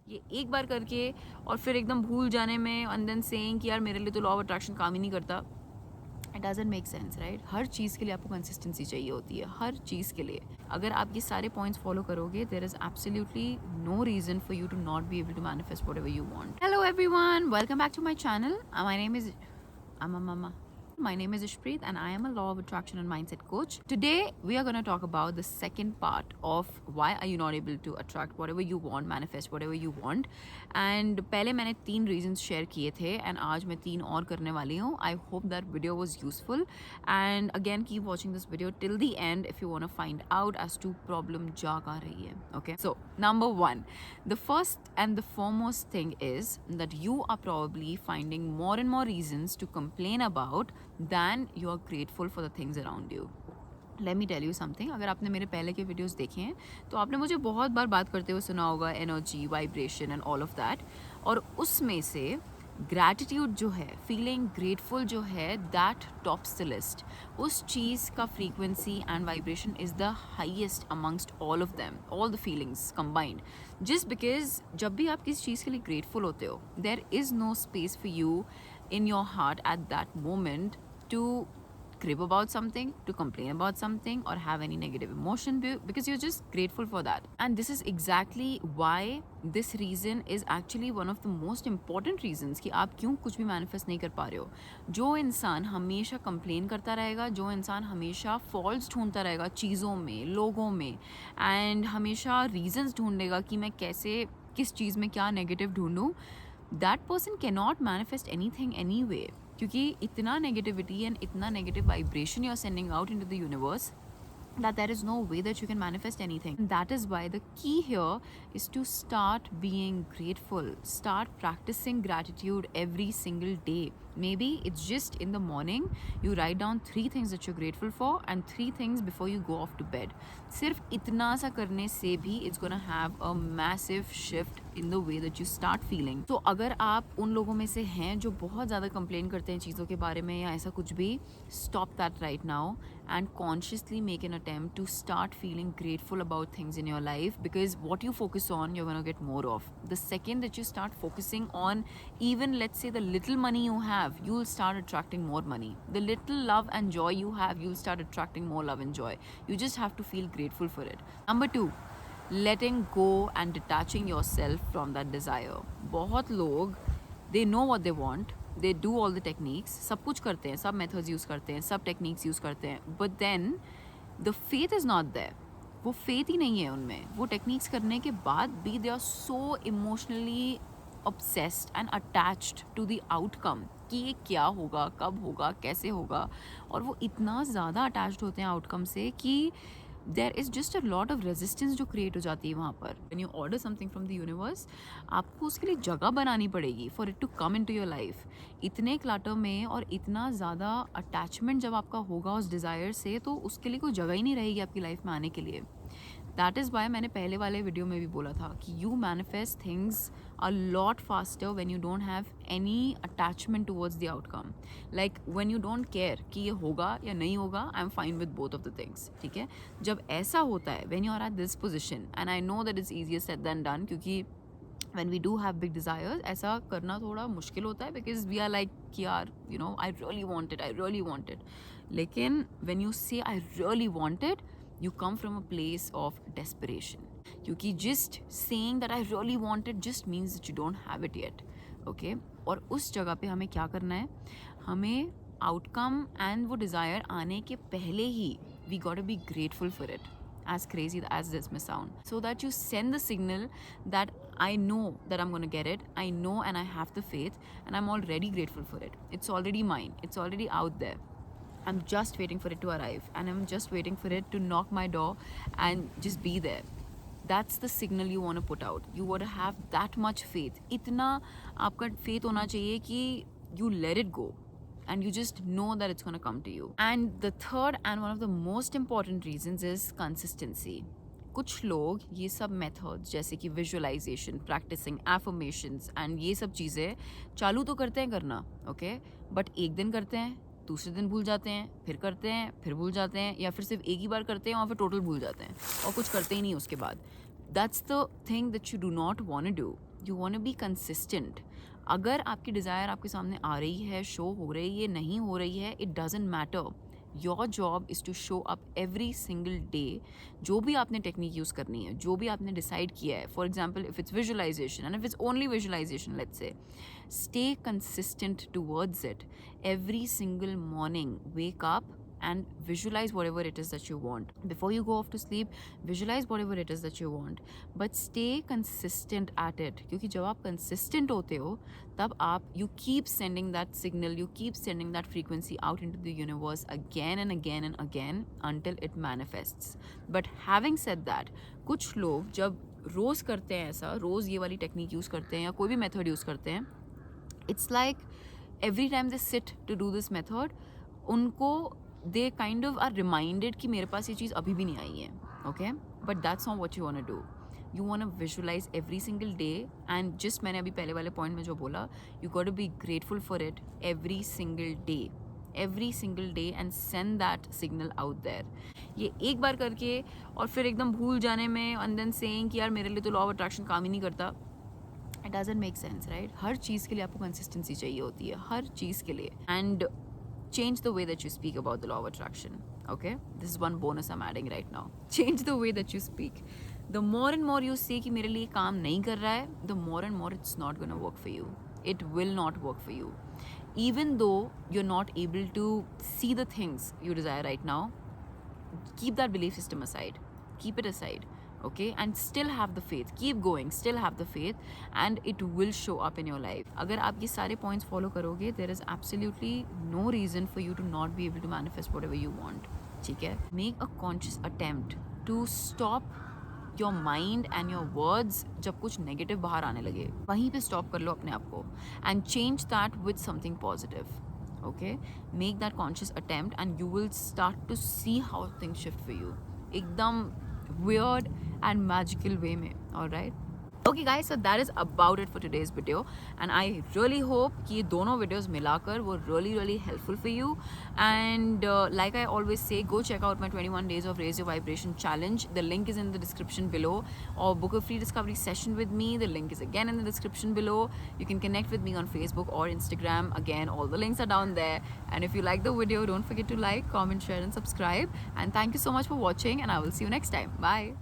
ये एक बार करके और फिर एकदम भूल जाने में एंड देन सेइंग कि यार मेरे लिए तो लॉ ऑफ अट्रैक्शन काम ही नहीं करता, it doesn't make sense, right? हर चीज़ के लिए आपको कंसिस्टेंसी चाहिए होती है, हर चीज़ के लिए। अगर आप ये सारे पॉइंट्स फॉलो करोगे, there is absolutely no reason for you to not be able to manifest whatever you want. Hello everyone, welcome back to my channel. My name is Mama. My name is Ishpreet and I am a law of attraction and mindset coach. Today we are going to talk about the second part of why are you not able to attract whatever you want, manifest whatever you want. And पहले मैंने 3 reasons share किए थे and आज मैं 3 और करने वाली हूँ. I hope that video was useful and again keep watching this video till the end if you want to find out as to problem जा कहाँ रही है. Okay, so number 1, the first and the foremost thing is that you are probably finding more and more reasons to complain about than you are grateful for the things around you. Let me tell you something. अगर आपने मेरे पहले के videos देखे हैं तो आपने मुझे बहुत बार बात करते हुए सुना होगा energy, vibration and all of that, और उसमें से ग्रैटिट्यूड जो है, फीलिंग ग्रेटफुल जो है, दैट टॉप्स द लिस्ट. उस चीज़ का frequency and vibration is the highest amongst all of them, all the feelings combined. Just because जब भी आप किसी चीज़ के लिए ग्रेटफुल होते हो, there is no space for you in your heart at that moment to crib about something, to complain about something or have any negative emotion because you're just grateful for that. And this is exactly why this reason is actually one of the most important reasons कि आप क्यों कुछ भी manifest नहीं कर पा रहे हो. जो इंसान हमेशा complain करता रहेगा, जो इंसान हमेशा faults ढूंढता रहेगा चीज़ों में, लोगों में, and हमेशा reasons ढूंढेगा कि मैं कैसे किस चीज़ में क्या negative ढूंढूं, that person cannot manifest anything anyway, क्योंकि इतना negativity and इतना negative vibration you are sending out into the universe that there is no way that you can manifest anything. And that is why the key here is to start being grateful, start practicing gratitude every single day. Maybe it's just in the morning you write down 3 things that you're grateful for and 3 things before you go off to bed. सिर्फ इतना सा करने से भी it's gonna have a massive shift in the way that you start feeling. तो अगर आप उन लोगों में से हैं जो बहुत ज़्यादा कंप्लेन करते हैं चीज़ों के बारे में या ऐसा कुछ भी, stop that right now and consciously make an attempt to start feeling grateful about things in your life, because what you focus on you're going to get more of. The second that you start focusing on even let's say the little money you have, you'll start attracting more money. The little love and joy you have, you'll start attracting more love and joy. You just have to feel grateful for it. Number 2, letting go and detaching yourself from that desire. बहुत लोग they know what they want, they do all the techniques, सब कुछ करते हैं, सब methods use करते हैं, सब techniques यूज़ करते हैं, but then the faith is not there. वो faith ही नहीं है उनमें. वो techniques करने के बाद भी they are so emotionally obsessed and attached to the outcome कि ये क्या होगा, कब होगा, कैसे होगा, और वो इतना ज़्यादा attached होते हैं outcome से कि there is just a lot of resistance जो create हो जाती है वहाँ पर. When you order something from the universe, आपको उसके लिए जगह बनानी पड़ेगी for it to come into your life. इतने clutter में और इतना ज़्यादा attachment जब आपका होगा उस desire से, तो उसके लिए कोई जगह ही नहीं रहेगी आपकी life में आने के लिए. That is why मैंने पहले वाले वीडियो में भी बोला था कि you manifest things a lot faster when you don't have any attachment towards the outcome. Like when you don't care कि ये होगा या नहीं होगा, I'm fine with both of the things. ठीक है? जब ऐसा होता है, when you are at this position, and I know that it's easier said than done, क्योंकि when we do have big desires, ऐसा करना थोड़ा मुश्किल होता है because we are like कि यार, you know, I really want it. लेकिन when you say I really want it, you come from a place of desperation, क्योंकि just saying that I really want it just means that you don't have it yet. Okay? और उस जगह पे हमें क्या करना है, हमें outcome and वो desire आने के पहले ही we gotta be grateful for it, as crazy as this may sound, so that you send the signal that I know that I'm gonna get it, I know and I have the faith and I'm already grateful for it. It's already mine, it's already out there. I'm just waiting for it to arrive and I'm just waiting for it to knock my door and just be there. That's the signal you want to put out. You want to have that much faith. इतना आपका faith होना चाहिए कि you let it go and you just know that it's going to come to you. And the third and one of the most important reasons is consistency. कुछ लोग ये सब methods जैसे कि विजुअलाइजेशन, प्रैक्टिसिंग एफर्मेशंस एंड ये सब चीज़ें चालू तो करते हैं करना, ओके, बट एक दिन करते हैं, दूसरे दिन भूल जाते हैं, फिर करते हैं, फिर भूल जाते हैं, या फिर सिर्फ एक ही बार करते हैं और फिर टोटल भूल जाते हैं और कुछ करते ही नहीं उसके बाद. That's the thing that you do not want to do. You want to be consistent. अगर आपकी डिज़ायर आपके सामने आ रही है, शो हो रही है, नहीं हो रही है, it doesn't matter. Your job is to show up every single day. जो भी आपने टेक्निक यूज़ करनी है, जो भी आपने डिसाइड किया है, for example if it's visualisation and if it's only visualisation, let's say, stay consistent towards it. Every single morning, wake up and visualize whatever it is that you want. Before you go off to sleep, visualize whatever it is that you want. But stay consistent at it. क्योंकि जब आप consistent होते हो, तब आप you keep sending that signal, you keep sending that frequency out into the universe again and again and again until it manifests. But having said that, कुछ लोग जब रोज़ करते हैं ऐसा, रोज़ ये वाली टेक्निक यूज़ करते हैं या कोई भी मेथड यूज़ करते हैं, it's like every time they sit to do this method, उनको they kind of are reminded कि मेरे पास ये चीज़ अभी भी नहीं आई है. Okay, but that's not what you want to do. You want to visualize every single day and just मैंने अभी पहले वाले पॉइंट में जो बोला, you got to be grateful for it every single day and send that signal out there. ये एक बार करके और फिर एकदम भूल जाने में and then saying कि यार मेरे लिए तो लॉ ऑफ अट्रैक्शन काम ही नहीं करता, it doesn't make sense, right? हर चीज़ के लिए आपको कंसिस्टेंसी चाहिए होती है, हर चीज़ के लिए. And change the way that you speak about the law of attraction. Okay, this is one bonus I'm adding right now. Change the way that you speak. The more and more you say कि मेरे लिए काम नहीं कर रहा है, the more and more it's not gonna work for you. It will not work for you. Even though you're not able to see the things you desire right now, keep that belief system aside. Keep it aside. Okay, and still have the faith. Keep going. Still have the faith, and it will show up in your life. अगर आप ये सारे points follow करोगे, there is absolutely no reason for you to not be able to manifest whatever you want. ठीक है? Make a conscious attempt to stop your mind and your words जब कुछ negative बाहर आने लगे, वहीं पे stop कर लो अपने आप को and change that with something positive. Okay, make that conscious attempt and you will start to see how things shift for you. एकदम weird and magical way में. All right. Okay guys, so that is about it for today's video and I really hope कि ये दोनों videos मिलाकर वो really helpful for you. And like I always say, go check out my 21 days of Raise Your Vibration challenge. The link is in the description below, or book a free discovery session with me. The link is again in the description below. You can connect with me on Facebook or Instagram. Again, all the links are down there. And if you like the video, don't forget to like, comment, share and subscribe. And thank you so much for watching and I will see you next time. Bye.